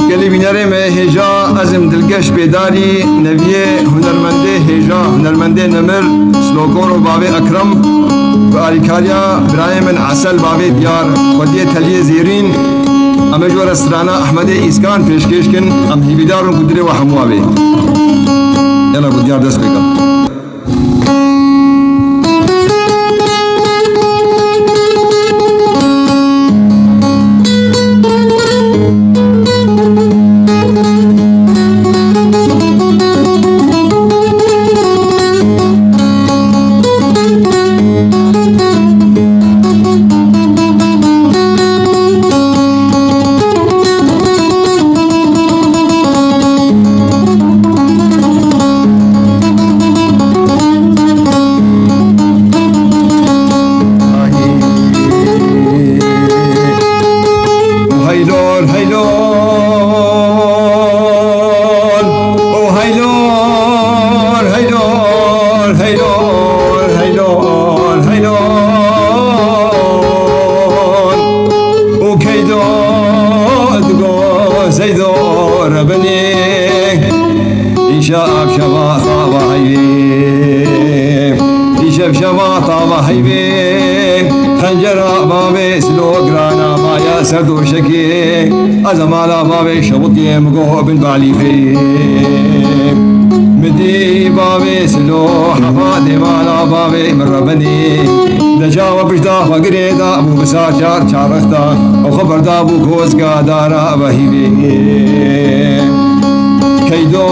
گلی بیناره میں هجا ازم دلگش بیداری نویه هنرمنده هجا هنرمنده نمر سلوکور و باب اکرم و آریکاریا برای من عسل باب دیار خودی تلیه زیرین اما جو رسترانا احمد ایسکان پیشکش کن ام هیویدارون قدره و حموابه یلا قدیار دست بکن سردو شكي أزمالا بابي شبطي مقو بن بالي في مدي بابي سلو حفادي مالا بابي من ربني دجاوة بجدا فقريدا أبو بسار شار شارختا وخبر دا أبو كوزقا دارا بهيبي كيدو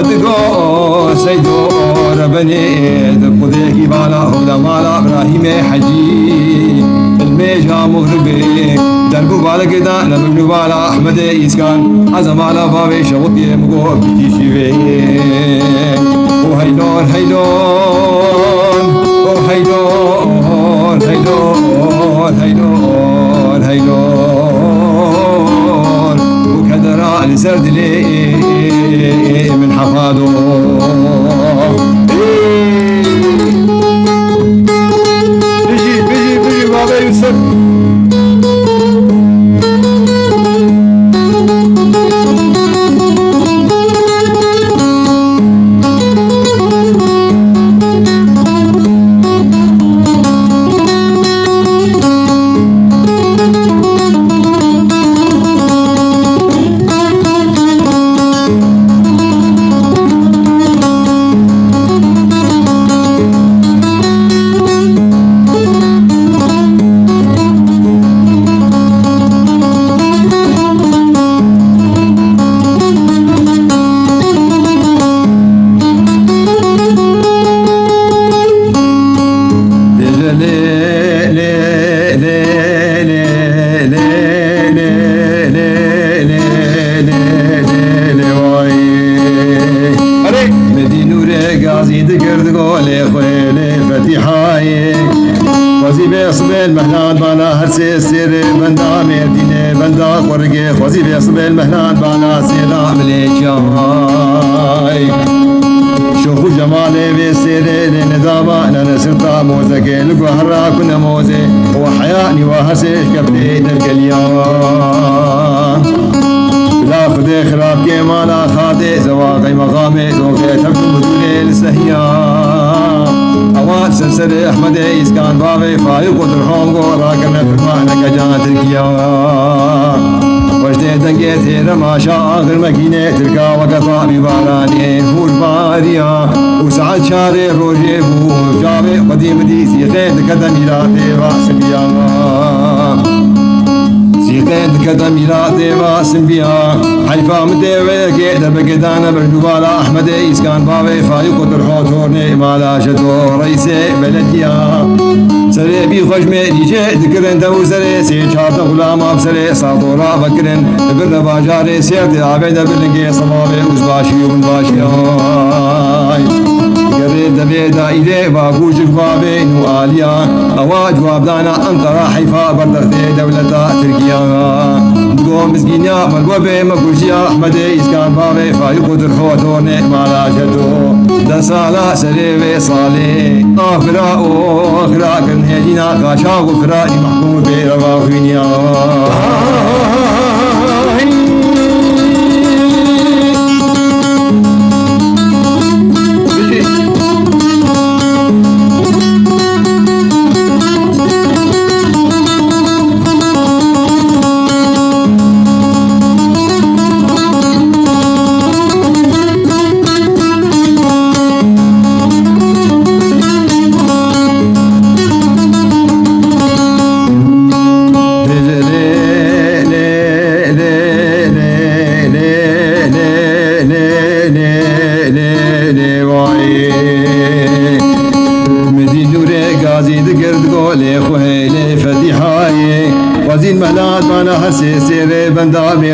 دقو سيدو ربني دقوديكي بالا هودا مالا إبراهيم حجي الميجا مغربي دربو بالا كدا نبنو بالا أحمد إسكان عزم على بابي شغطي مقو بيتي شيفي وهيلون هيلون وهيلون هيلون هيلون هيلون وكدرا لسرد لي من حفاده بيجي بابا يوسف المهلان بانا هرسي سير بندا مردينه بندا قرقه خوزي بيصب المهلان بانا سيلا مليكاي شوفوا جمالي بيسير لندابا انا نسرتا موزك لقوهرا كنا موزي وحياني وهرسي كبتي تركليان لا خدي خراب كمالا خادي زواقي مقامي زوقي تبدو بدولي لسهيان اوان سلسل احمد اسكان بابي فايق ودرهم راكنا فرمانا كجان تركيا وجدي دنقيت رما شاغر مكينة تركا وقطع بباراني فوش باريا وسعد شاري روجي بو جابي قديم ديسي غير قدم يراتي واسبيا سيقين كدم يراتي واسبيا حيفا مدوي كيدا بقدانا بردوالا احمد اسكان بابي فايق ودرهم تورني مالا شدو رئيسي بلديا سري بي خوش ميدي جي ذكرن دو سري سي چارت غلام اب سري ساطورا فكرن بر باجاري سيرد عبيد بلنگي صبابي وزباشي وبنباشي قريد بيدا ايدي باقوش بابي نو آليا اواج وابدانا انقرا حيفا بردختي دولتا تركيا قوم مسكينيا ملقوبي مكوشيا احمد اسكان بابي فايق درحو تورني مالا جدو دسالا سري صالي اخراء اخراء كن هدينا غاشا غفراني محكوم برواخينيا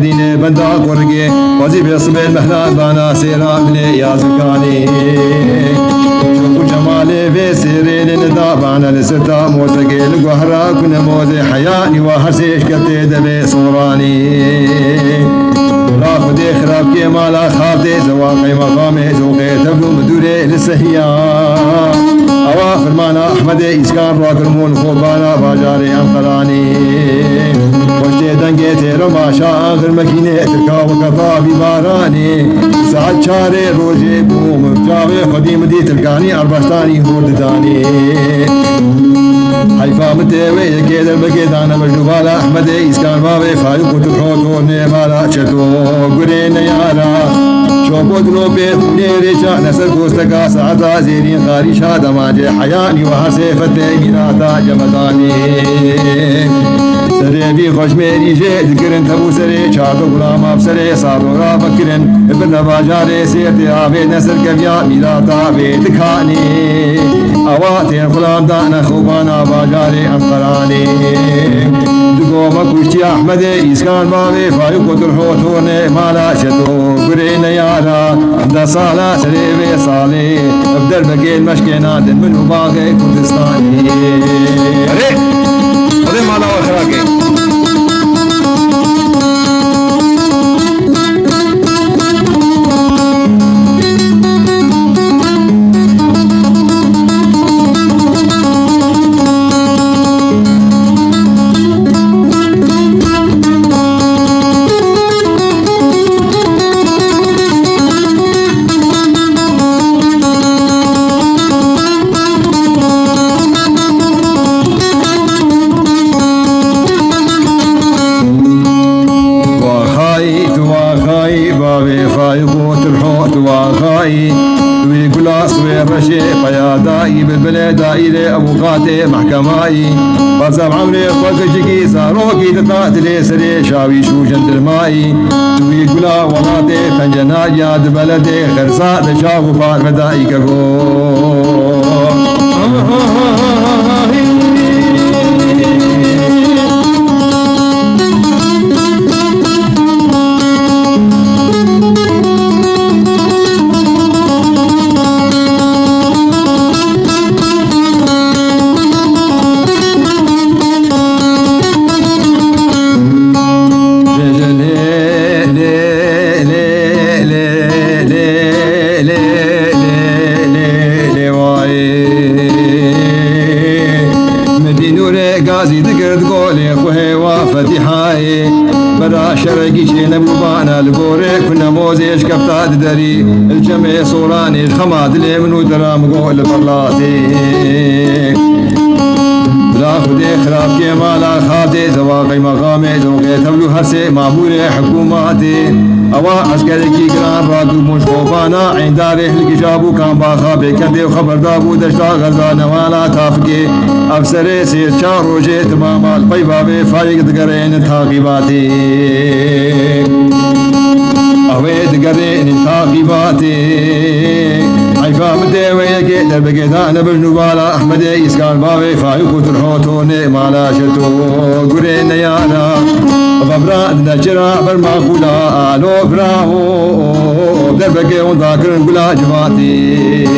مدينة بندا قرقي وزيب صبي المهلان بانا سيرا من يازكاني شوفوا جمالي في سيرين ندابانا لستا موزقي لقهرا كنا موزي حياني وحسيش كتي دبي صوراني رافدي خراب كي مالا خافتي زواقي مقامي زوقي تبدو مدوري للسهيا أوا فرمانا أحمد إسكان راكرمون خوبانا باجاري أنقراني وشتي دنگي تيرو ماشا آخر مكينة تركا وقطا بباراني ساعد شاري روجي بوم جاوي خديم دي تلقاني أرباشتاني هورد داني حيفا متوي يكيدر بكيدانا مجنوبالا أحمد إسكان بابي فايو كتبحوتو نيمالا شتو قرين يارا شوكو دلوبي نيريشا نسر كوستكا ساعتا زيرين خارشا دماجي حياني وحسي فتي ميراتا جمداني سري بي خوش ميري جي ذكرن تبو سري چاردو غلام افسري صادو را بكرن ابن باجاري سيرتي آبي نسر كبيا ميراتا بي دكاني اواتين غلام دانا خوبانا باجاري انقراني دقو مكوشتي احمد اسكان بابي فايو قدر حوتوني مالا شتو قرين يارا دا صالا سري بي صالي ابدر بقيل مشكينا دن منو باقي كردستاني अरे माला वखरा के دائرة أبو خاتي محكمائي بصب عمري خوك جيكي ساروكي تقاتلي سري شاوي شو جندرمائي توي قلا ولاتي فنجنا ياد بلدي خرصاء دشاو فار فدائي كغو شرقي شي نبوبانا البوري كنا موزيش كفتاد دري الجمع صوراني الخماد اللي منو درام قول برلاتي بلا خدي خراب كي مالا خاتي زواقي مقامي زوقي تبلو هرسي معمولي حكوماتي اوا عسكري كي قران راكو مش خوبانا عين داري هلكي جابو كان باخا بكندي وخبر دابو دشتا غزانا وانا تافكي افسري سير شارو جي تماما القيبابي فايق دقرين تاقيباتي اوي دقرين تاقيباتي عيفا مدوي يكي دربكي دانا بجنوبالا احمد اسكان بابي فايق ترحوتوني مالا شتو قرين يانا فبراد نجرا برماقولا آلو براهو دربكي ونداكرن قلا جماتي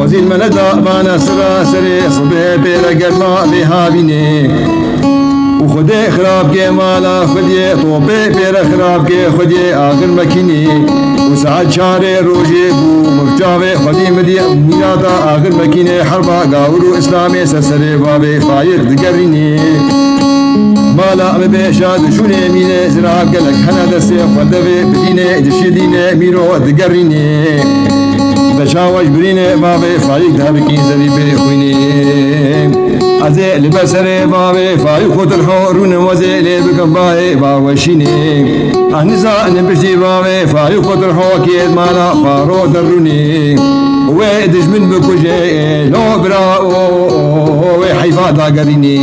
وزين من دابانا سراسري صبي بيرقل ما بها بيني وخدي خراب كي مالا خدي طوبي بير خراب كي خدي آخر مكيني وسعد شاري روجي بو مفتاوي خدي مدي ميرادا آخر مكيني حربا قاورو اسلامي سسري بابي فايق دقريني مالا ببيشاد شوني ميني زراب قلق حنا دسي خدبي بديني دشي ديني ميرو دقريني تشاوش برينه بابي فايق دابكين زبي بخويني أزي لبسر بابي فايق خد الحورون وزي لبكم باي باوشيني أنزا نبشي بابي فايق خد الحوكيد مالا فارو دروني ويدش من بكوجي لو براو وحيفا دا قريني